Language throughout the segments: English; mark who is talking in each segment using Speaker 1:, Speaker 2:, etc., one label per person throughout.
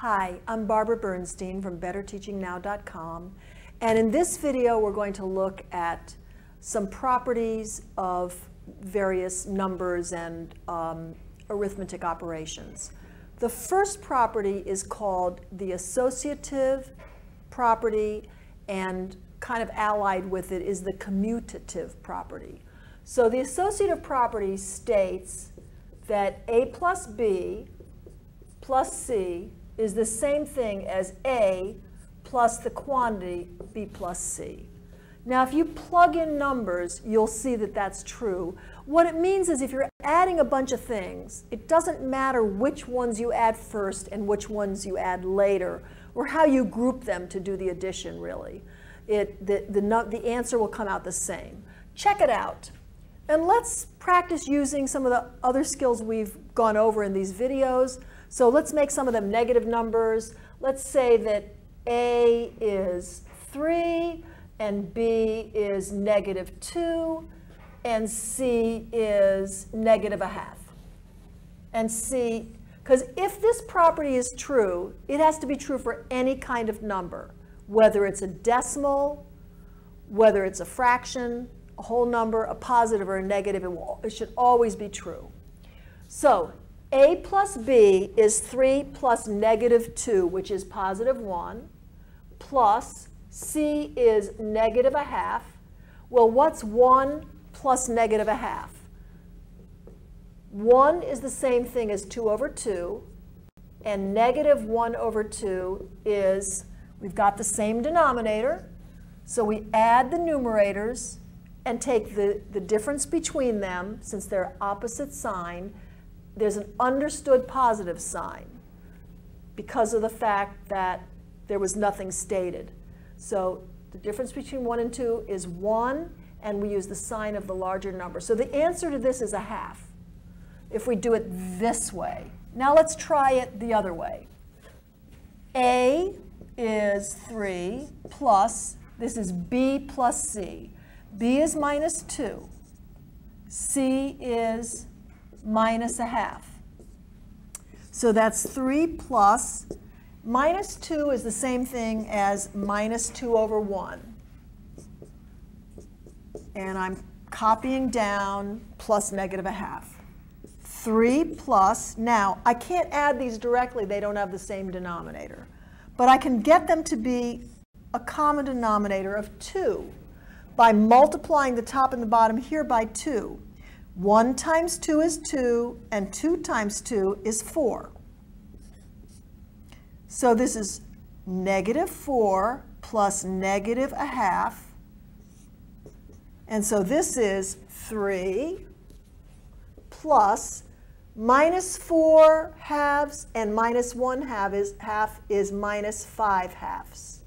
Speaker 1: Hi, I'm Barbara Bernstein from BetterTeachingNow.com, and in this video we're going to look at some properties of various numbers and arithmetic operations. The first property is called the Associative Property, and kind of allied with it is the Commutative Property. So the Associative Property states that A plus B plus C is the same thing as A plus the quantity B plus C. Now, if you plug in numbers, you'll see that that's true. What it means is if you're adding a bunch of things, it doesn't matter which ones you add first and which ones you add later, or how you group them to do the addition, really. The answer will come out the same. Check it out. And let's practice using some of the other skills we've gone over in these videos. So let's make some of them negative numbers. Let's say that A is 3, and B is -2, and C is -1/2. And C, because if this property is true, it has to be true for any kind of number, whether it's a decimal, whether it's a fraction, a whole number, a positive or a negative, it should always be true. So A plus B is 3 plus -2, which is +1, plus C is -1/2. Well, what's 1 plus -1/2? 1 is the same thing as 2 over 2, and -1 over 2 is, we've got the same denominator, so we add the numerators and take the difference between them. Since they're opposite sign, there's an understood positive sign because of the fact that there was nothing stated. So the difference between 1 and 2 is 1, and we use the sign of the larger number. So the answer to this is 1/2 if we do it this way. Now let's try it the other way. A is 3 plus, this is B plus C. B is -2. C is -1/2. So that's 3 plus, -2 is the same thing as -2 over 1. And I'm copying down plus -1/2. 3 plus, now I can't add these directly, they don't have the same denominator. But I can get them to be a common denominator of 2 by multiplying the top and the bottom here by 2. 1 times 2 is 2, and 2 times 2 is 4. So this is -4 plus -1/2. And so this is 3 plus -4 halves, and -1/2 is -5/2.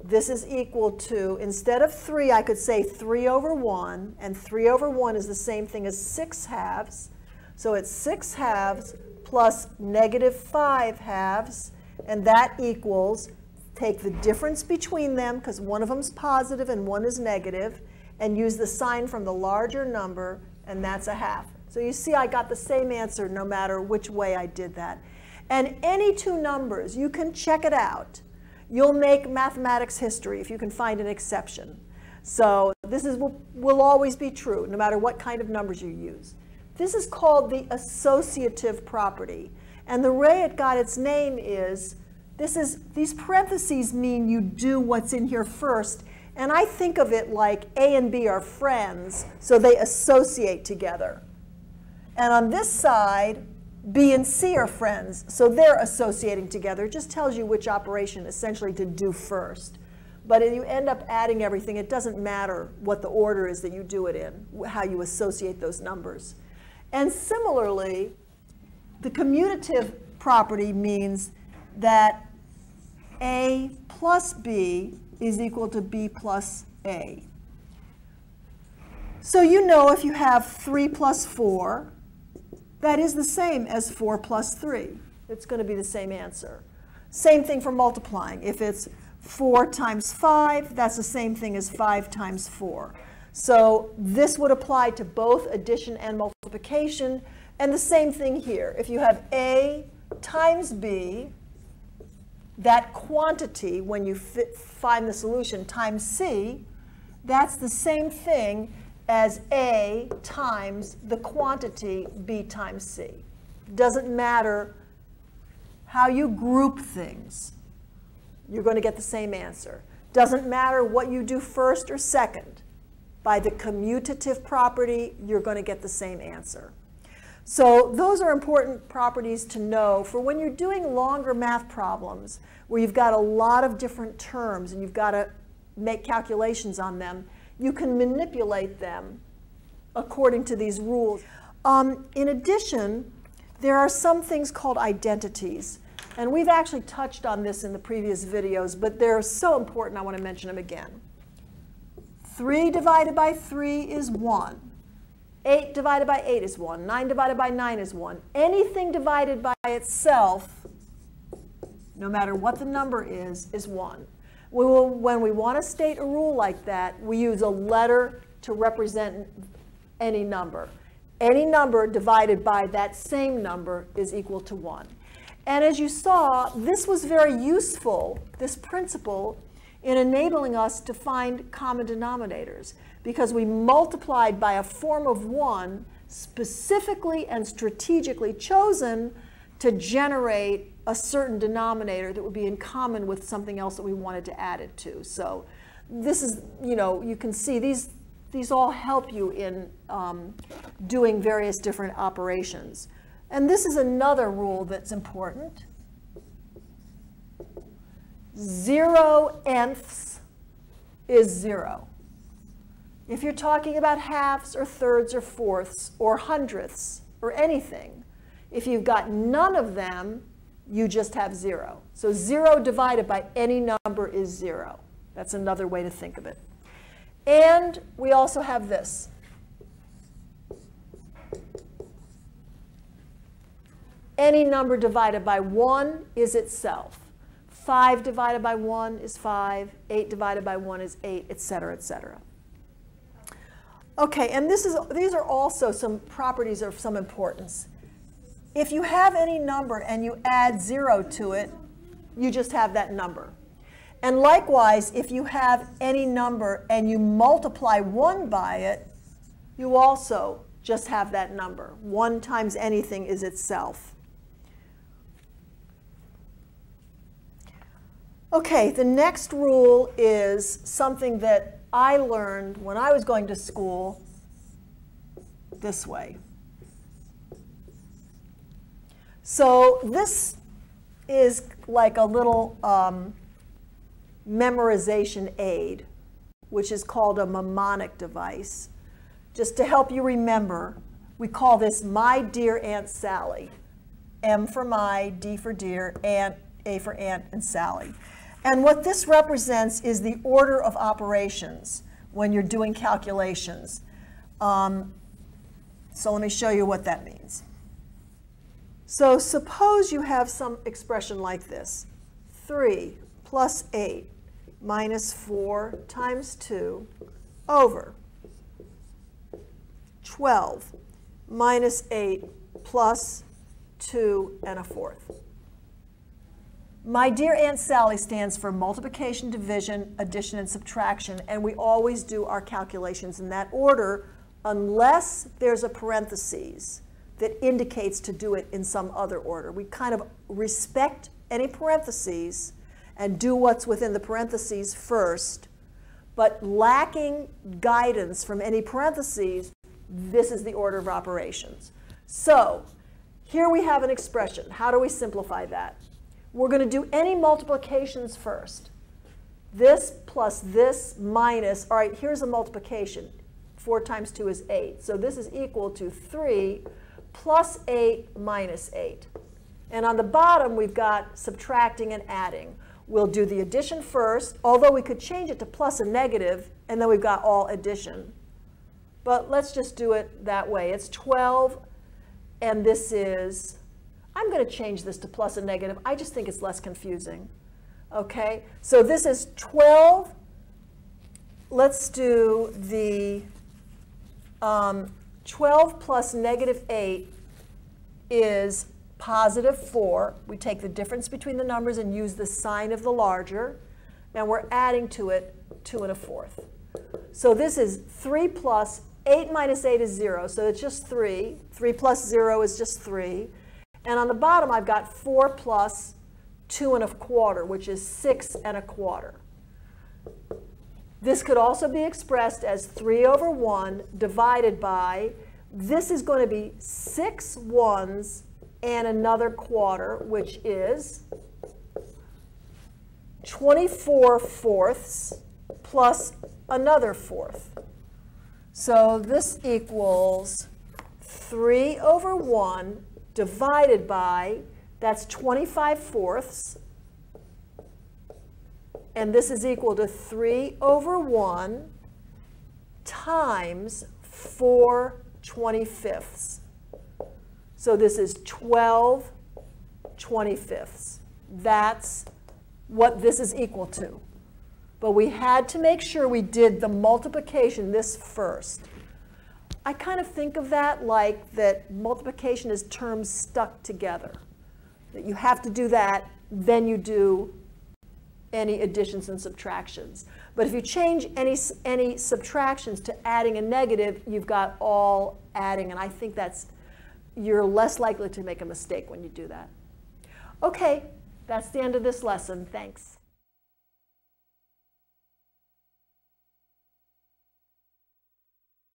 Speaker 1: This is equal to, instead of 3, I could say 3 over 1, and 3 over 1 is the same thing as 6/2. So it's 6/2 plus -5/2, and that equals, take the difference between them, because one of them is positive and one is negative, and use the sign from the larger number, and that's 1/2. So you see I got the same answer no matter which way I did that. And any two numbers, you can check it out. You'll make mathematics history if you can find an exception. So this will always be true, no matter what kind of numbers you use. This is called the Associative Property. And the way it got its name is, these parentheses mean you do what's in here first. And I think of it like A and B are friends, so they associate together. And on this side, B and C are friends, so they're associating together. It just tells you which operation essentially to do first. But if you end up adding everything, it doesn't matter what the order is that you do it in, how you associate those numbers. And similarly, the commutative property means that A plus B is equal to B plus A. So you know if you have 3 plus 4, that is the same as 4 plus 3. It's going to be the same answer. Same thing for multiplying. If it's 4 times 5, that's the same thing as 5 times 4. So this would apply to both addition and multiplication. And the same thing here. If you have A times b, that quantity, when you find the solution, times c, that's the same thing as a times the quantity b times c. Doesn't matter how you group things, you're going to get the same answer. Doesn't matter what you do first or second. By the commutative property, you're going to get the same answer. So those are important properties to know for when you're doing longer math problems where you've got a lot of different terms and you've got to make calculations on them. You can manipulate them according to these rules. In addition, there are some things called identities. And we've actually touched on this in the previous videos, but they're so important I want to mention them again. 3 divided by 3 is 1. 8 divided by 8 is 1. 9 divided by 9 is 1. Anything divided by itself, no matter what the number is 1. When we want to state a rule like that, we use a letter to represent any number. Any number divided by that same number is equal to 1. And as you saw, this was very useful, this principle, in enabling us to find common denominators, because we multiplied by a form of 1 specifically and strategically chosen to generate a certain denominator that would be in common with something else that we wanted to add it to. So this is, you can see these all help you in doing various different operations. And this is another rule that's important. 0 nths is 0. If you're talking about halves or thirds or fourths or hundredths or anything, if you've got none of them, you just have 0. So 0 divided by any number is 0. That's another way to think of it. And we also have this. Any number divided by 1 is itself. 5 divided by 1 is 5. 8 divided by 1 is 8, etc., etc. Okay, and these are also some properties of some importance. If you have any number and you add 0 to it, you just have that number. And likewise, if you have any number and you multiply 1 by it, you also just have that number. 1 times anything is itself. Okay, the next rule is something that I learned when I was going to school this way. So this is like a little memorization aid, which is called a mnemonic device. Just to help you remember, we call this My Dear Aunt Sally. M for my, D for dear, Aunt, A for Aunt, and Sally. And what this represents is the order of operations when you're doing calculations. So let me show you what that means. So suppose you have some expression like this. 3 plus 8 minus 4 times 2 over 12 minus 8 plus 2 and a fourth. My Dear Aunt Sally stands for multiplication, division, addition, and subtraction, and we always do our calculations in that order unless there's a parentheses that indicates to do it in some other order. We kind of respect any parentheses and do what's within the parentheses first, but lacking guidance from any parentheses, this is the order of operations. So here we have an expression. How do we simplify that? We're going to do any multiplications first. This plus this minus, all right, here's a multiplication. 4 times 2 is 8. So this is equal to 3 plus 8 minus 8. And on the bottom, we've got subtracting and adding. We'll do the addition first, although we could change it to plus and negative, and then we've got all addition. But let's just do it that way. It's 12, and this is, I'm going to change this to plus and negative. I just think it's less confusing. Okay, so this is 12. Let's do the 12 plus negative 8 is positive 4. We take the difference between the numbers and use the sign of the larger, and we're adding to it 2 1/4. So this is 3 plus 8 minus 8 is 0, so it's just 3. 3 plus 0 is just 3. And on the bottom, I've got 4 plus 2 1/4, which is 6 1/4. This could also be expressed as 3 over 1 divided by, this is going to be 6 ones and another quarter, which is 24 fourths plus another fourth. So this equals 3 over 1 divided by, that's 25 fourths, and this is equal to 3 over 1 times 4 25ths. So this is 12 25ths. That's what this is equal to. But we had to make sure we did the multiplication this first. I kind of think of that like that multiplication is terms stuck together. That you have to do that, then you do any additions and subtractions. But if you change any subtractions to adding a negative, you've got all adding, and I think you're less likely to make a mistake when you do that. Okay, that's the end of this lesson. Thanks.